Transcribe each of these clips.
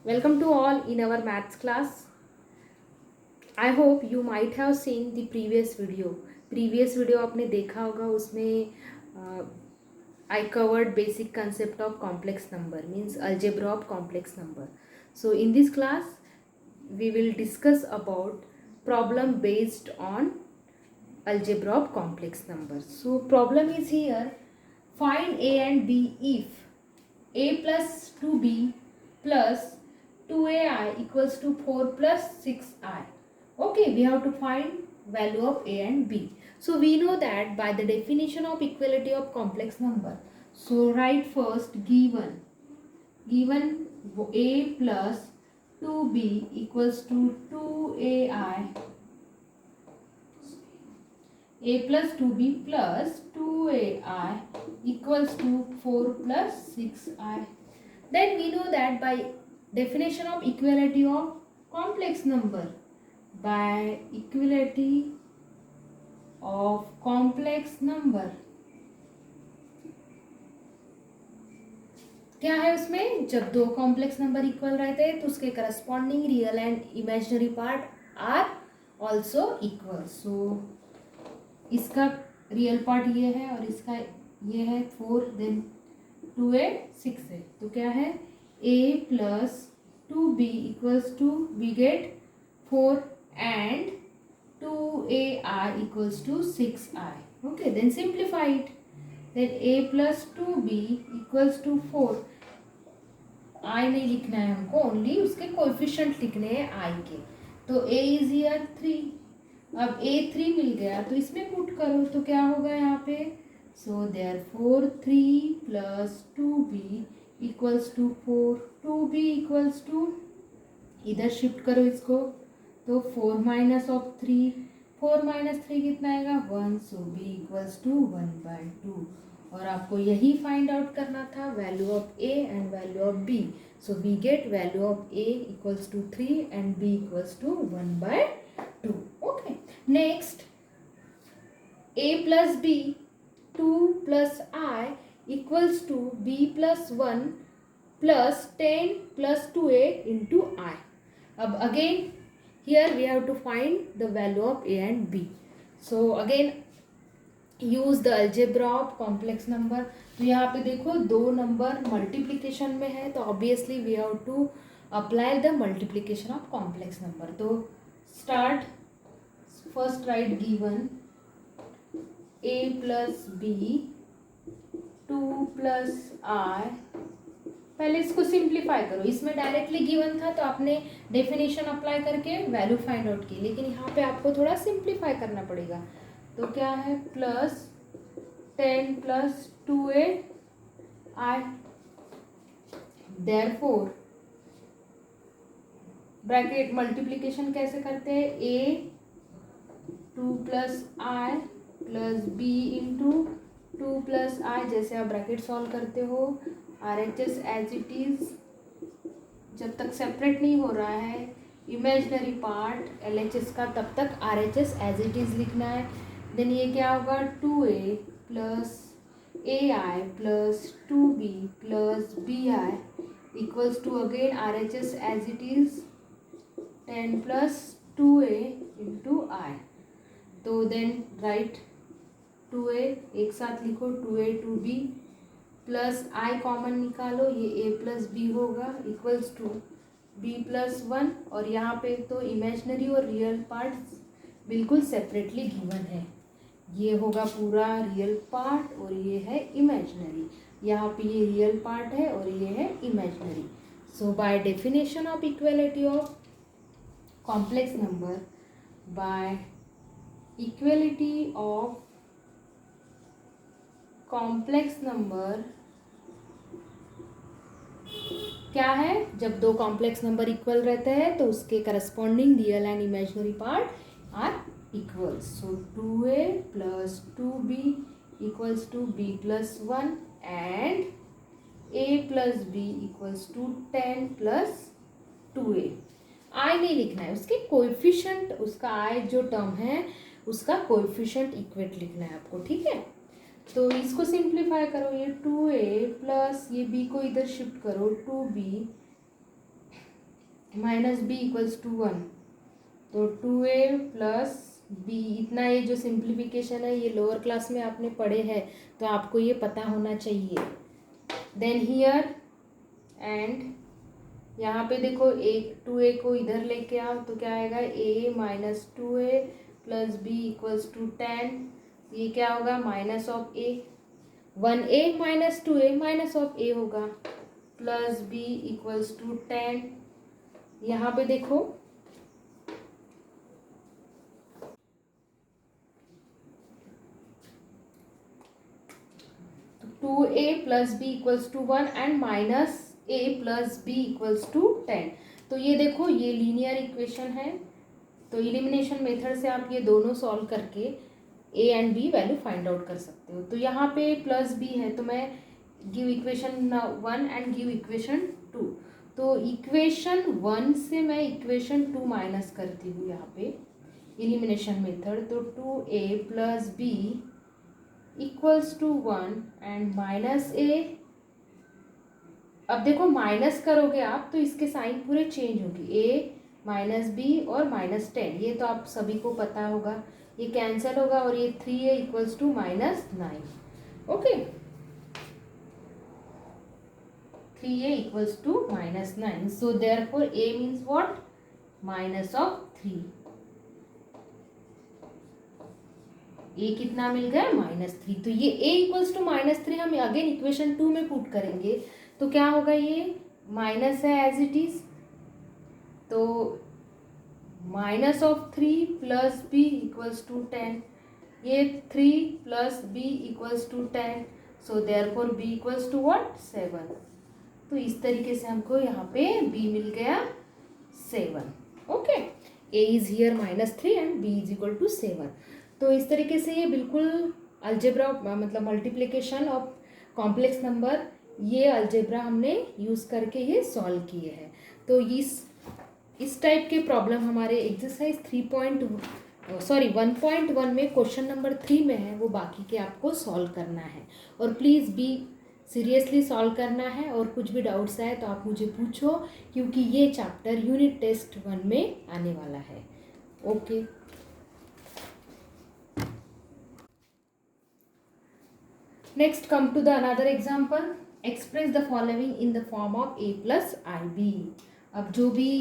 Welcome to all in our maths class. I hope you might have seen the previous video. Previous video आपने देखा होगा उसमें I covered basic concept of complex number means algebra of complex number. So in this class we will discuss about problem based on algebra of complex numbers. So problem is here, find a and b if a plus 2b plus 2ai equals to 4 plus 6i. Okay, we have to find value of a and b. So we know that by the definition of equality of complex number. So write first given a plus 2b equals to 2ai, a plus 2b plus 2ai equals to 4 plus 6i. Then we know that by definition of equality of complex number, by equality of complex number क्या है उसमें, जब दो complex number equal रहते हैं तो उसके corresponding real and imaginary part are also equal. So इसका रियल पार्ट ये है और इसका ये है 4, देन 2a 6 है. तो क्या है, a plus 2b equals to we get 4 and 2ar equals to 6i. Okay, then simplify it. Then a plus 2b equals to 4. I नहीं लिखना है हमको, ओनली उसके कोएफिशिएंट लिखने हैं आई के. तो a इज हियर 3. अब a 3 मिल गया तो इसमें पुट करो तो क्या होगा यहाँ पे. So therefore 3 plus 2b equals to 4. 2b equals to, इधर शिफ्ट करो इसको, तो 4 माइनस ऑफ 3, 4 माइनस 3 कितना आएगा 1. So b equals to 1/2. और आपको यही फाइंड आउट करना था, value of a and value of b. So we get value of a equals to 3 and b equals to 1/2. Okay, next a plus b 2 plus i equals to b plus 1 plus 10 plus 2a into i. अब again here we have to find the value of a and b. So again use the algebra of complex number. तो यहाँ पे देखो दो number multiplication में है तो obviously we have to apply the multiplication of complex number. तो start, first right given a plus b 2 plus i. पहले इसको सिंप्लीफाई करो. इसमें डायरेक्टली गिवन था तो आपने डेफिनेशन अप्लाई करके वैल्यू फाइंड आउट की, लेकिन यहाँ पे आपको थोड़ा सिंप्लीफाई करना पड़ेगा. तो क्या है, plus 10 plus 2ai. Therefore bracket multiplication कैसे करते हैं, a 2 plus i plus b into 2 plus i. जैसे आप ब्रैकेट सॉल्व करते हो RHS एज इट इज, जब तक सेपरेट नहीं हो रहा है इमेजिनरी पार्ट LHS का तब तक RHS एज इट इज लिखना है. देन ये क्या होगा, 2a plus ai plus 2b plus bi equals to again RHS as it is 10 plus 2a into i. तो देन राइट 2a एक साथ लिखो, 2a 2b प्लस आई कॉमन निकालो, ये a प्लस बी होगा इक्वल्स टू b प्लस 1. और यहाँ पे तो इमेजिनरी और रियल पार्ट बिल्कुल सेपरेटली गिवन है. ये होगा पूरा रियल पार्ट और ये है इमेजिनरी. यहाँ पे ये रियल पार्ट है और ये है imaginary. So by definition of equality of complex number, bye equality of complex number क्या है, जब दो कॉम्प्लेक्स नंबर इक्वल रहते हैं तो उसके corresponding real and imaginary part are equal. So 2a plus 2b equals to b plus 1 and a plus b equals to 10 plus 2a. I नहीं लिखना है, उसके कोएफिशिएंट, उसका आई जो टर्म है उसका कोएफिशिएंट इक्वेट लिखना है आपको. ठीक है, तो इसको सिंप्लीफाई करो, ये 2a प्लस ये b को इधर शिफ्ट करो 2b minus B equals to 1, तो 2a प्लस बी, इतना ये जो सिंप्लीफिकेशन है ये लोअर क्लास में आपने पढ़े हैं तो आपको ये पता होना चाहिए। देन हियर एंड यहाँ पे देखो एक 2a को इधर लेके आओ तो क्या आएगा, a minus 2a plus b equals to 10, ये क्या होगा minus of a, 1a minus 2a minus of a होगा, प्लस बी इक्वल्स टू 10। यहाँ पे देखो 2a plus b equals to 1 and minus a plus b equals to 10। तो ये देखो ये लीनियर इक्वेशन है, तो एलिमिनेशन मेथड से आप ये दोनों सॉल्व करके a and b value find out कर सकते हो। तो यहाँ पे प्लस b है तो मैं give equation 1 and give equation 2, तो इक्वेशन 1 से मैं इक्वेशन 2 माइनस करती हूँ यहाँ पे एलिमिनेशन मेथड, तो 2a plus b equals to 1 and minus a। अब देखो माइनस करोगे आप तो इसके साइन पूरे चेंज होगी, a माइनस बी और माइनस 10, ये तो आप सभी को पता होगा, ये कैंसिल होगा और ये 3a equals to minus 9। Okay, 3a equals to minus 9, so therefore a means what, minus of 3। a कितना मिल गया माइनस 3, तो ये a इक्वल्स टू माइनस 3 हम अगेन इक्वेशन 2 में पुट करेंगे तो क्या होगा, ये माइनस है एज इट इज, तो minus of 3 plus b equals to 10, ये 3 plus b equals to 10, so therefore b equals to what 7। तो इस तरीके से हमको यहाँ पे b मिल गया 7। Okay, a is here minus 3 and b is equal to 7। तो इस तरीके से ये बिल्कुल अलजेब्रा मतलब मल्टीप्लिकेशन ऑफ कॉम्प्लेक्स नंबर, ये अलजेब्रा हमने यूज़ करके ये सॉल्व किए हैं। तो इस टाइप के प्रॉब्लम हमारे एक्सरसाइज 1.1 में क्वेश्चन नंबर 3 में है, वो बाकी के आपको सॉल्व करना है और प्लीज़ भी सीरियसली सॉल्व करना है, और कुछ भी डाउट्स आए तो आप मुझे पूछो क्योंकि ये चैप्टर यूनिट टेस्ट 1 में आने वाला है। Okay, next come to the another example, express the following in the form of a plus i b. अब जो भी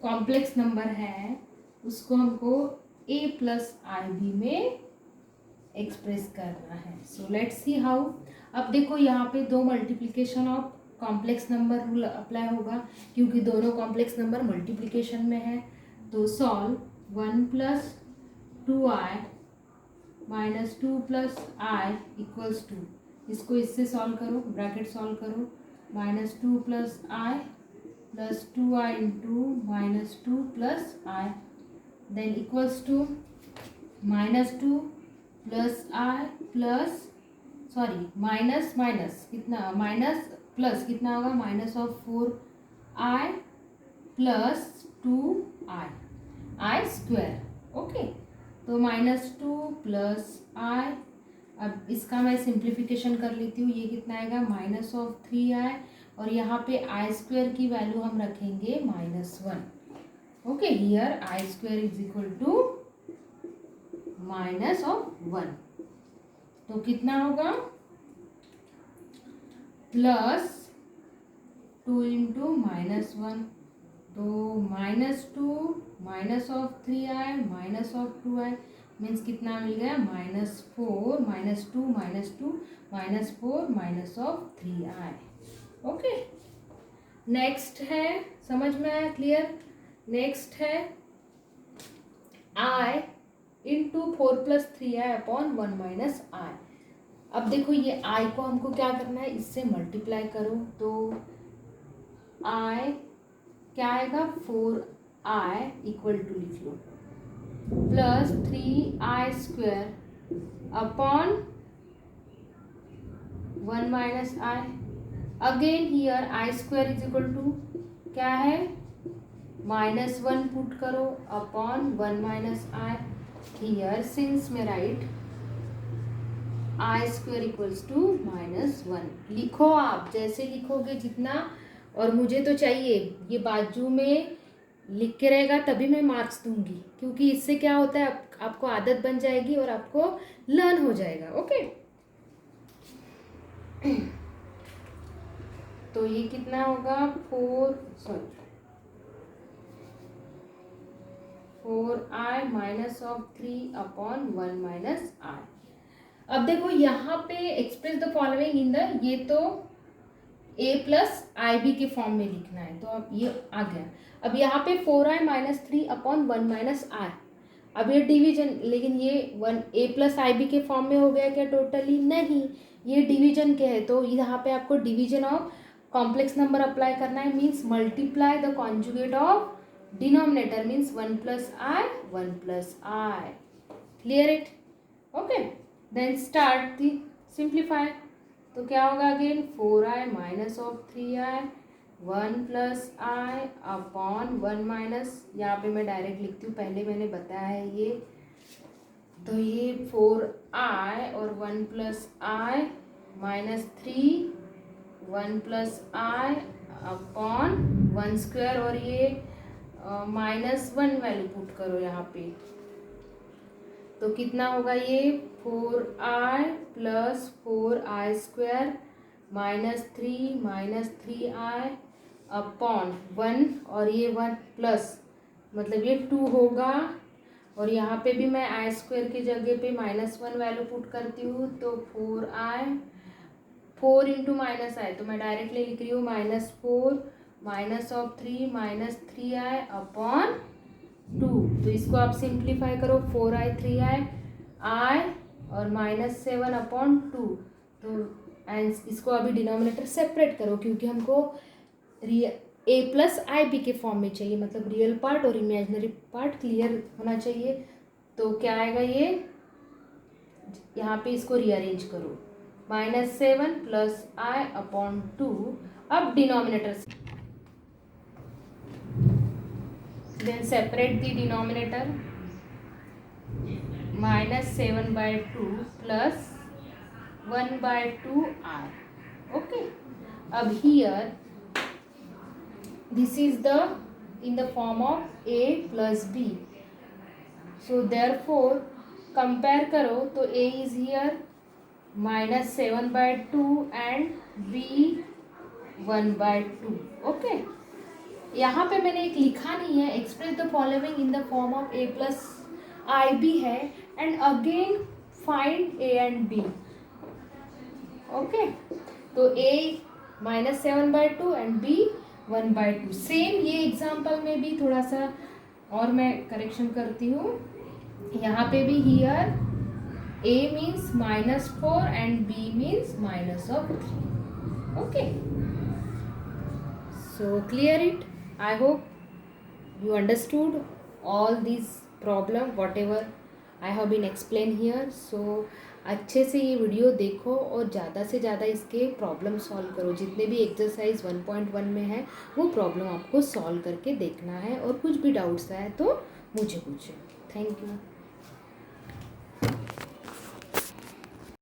कॉम्प्लेक्स नंबर है उसको हमको a प्लस आई बी में एक्सप्रेस करना है। So let's see how. अब देखो यहाँ पे दो multiplication of complex number rule apply होगा क्योंकि दोनों कॉम्प्लेक्स नंबर मल्टीप्लिकेशन में है। तो solve 1 plus 2i minus 2 plus I equals to, इसको इससे सॉल्व करो, ब्रैकेट सॉल्व करो, minus 2 plus i plus 2i into minus 2 plus i, then equals to minus 2 plus i plus sorry minus minus कितना minus plus कितना होगा minus of 4i plus 2i square. Okay, तो minus 2 plus i, अब इसका मैं simplification कर लेती हूँ, ये कितना आएगा माइनस ऑफ 3i और यहाँ पे आई स्क्वायर की वैल्यू हम रखेंगे -1। Okay, here i square is equal to minus of 1, तो कितना होगा प्लस 2 इंटू -1, तो -2 minus of 3i minus of 2i means कितना मिल गया -4 -2 -4 minus of 3i। Okay, next है, समझ में आया, क्लियर। नेक्स्ट है i into 4 plus 3i upon 1 minus i। अब देखो ये i को हमको क्या करना है, इससे मल्टीप्लाई करो, तो i क्या आएगा 4i इक्वल टू लिख लो plus 3i square upon 1 minus i। Again here i square is equal to क्या है -1 पुट करो upon 1 minus i। Here since में right i square equals to -1 लिखो, आप जैसे लिखोगे जितना और मुझे तो चाहिए ये बाजू में लिख के रहेगा तभी मैं मार्क्स दूंगी, क्योंकि इससे क्या होता है आपको आदत बन जाएगी और आपको लर्न हो जाएगा। ओके, तो ये कितना होगा 4i माइनस ऑफ 3/1 माइनस आई। अब देखो यहाँ पे express the following in the, ये तो a प्लस आई बी के फॉर्म में लिखना है, तो अब ये आ गया। अब यहाँ पे 4i माइनस 3/1 माइनस आई, अब ये डिवीजन, लेकिन ये 1a प्लस आई बी के फॉर्म में हो गया क्या? टोटली नहीं, ये डिवीजन के है, तो यहाँ पे आपको division of complex number apply करना है, means multiply the conjugate of denominator, means 1 plus i 1 plus i. Clear it? Okay, then start the simplify. तो क्या होगा again 4i minus of 3i 1 plus i upon 1 minus, यहाँ पे मैं direct लिखती हूँ, पहले मैंने बताया है ये, तो ये 4i और 1 plus I minus 1 plus i upon 1 square, और ये -1 वैल्यू पुट करो यहाँ पे, तो कितना होगा ये 4i plus 4i square minus 3i upon 1, और ये 1 प्लस मतलब ये 2 होगा, और यहाँ पे भी मैं आई स्क्वायर की जगह पे -1 वैल्यू पुट करती हूँ, तो 4 इंटू माइनस आई, तो मैं डायरेक्टली लिख रही हूँ -4 माइनस ऑफ 3i अपॉन 2। तो इसको आप सिंप्लीफाई करो, 4i 3i और -7 अपॉन 2, तो एंड इसको अभी डिनोमिनेटर सेपरेट करो, क्योंकि हमको a प्लस आई बी के फॉर्म में चाहिए, मतलब रियल पार्ट और इमेजिनरी पार्ट क्लियर होना चाहिए। तो क्या आएगा ये, यहाँ पे इसको रीअरेंज करो, -7 प्लस आई अपॉन 2, अब denominator, then separate the denominator, -7/2 plus 1/2r. Okay, अब here this is the in the form of a plus b, so therefore compare करो, तो a is here -7/2 and b 1/2. okay, यहाँ पे मैंने एक लिखा नहीं है, express the following in the form of a plus i b है, and again find a and b। Okay, तो a -7/2 एंड b 1/2। सेम ये एग्जाम्पल में भी थोड़ा सा और मैं करेक्शन करती हूँ, यहाँ पे भी here a means -4 and b means -3। Okay, so clear it? I hope you understood all these problem whatever I have been explained here. So अच्छे से ये वीडियो देखो और ज़्यादा से ज़्यादा इसके प्रॉब्लम सॉल्व करो, जितने भी एक्सरसाइज 1.1 में है वो प्रॉब्लम आपको सॉल्व करके देखना है, और कुछ भी डाउट्स आए तो मुझे पूछो। Thank you.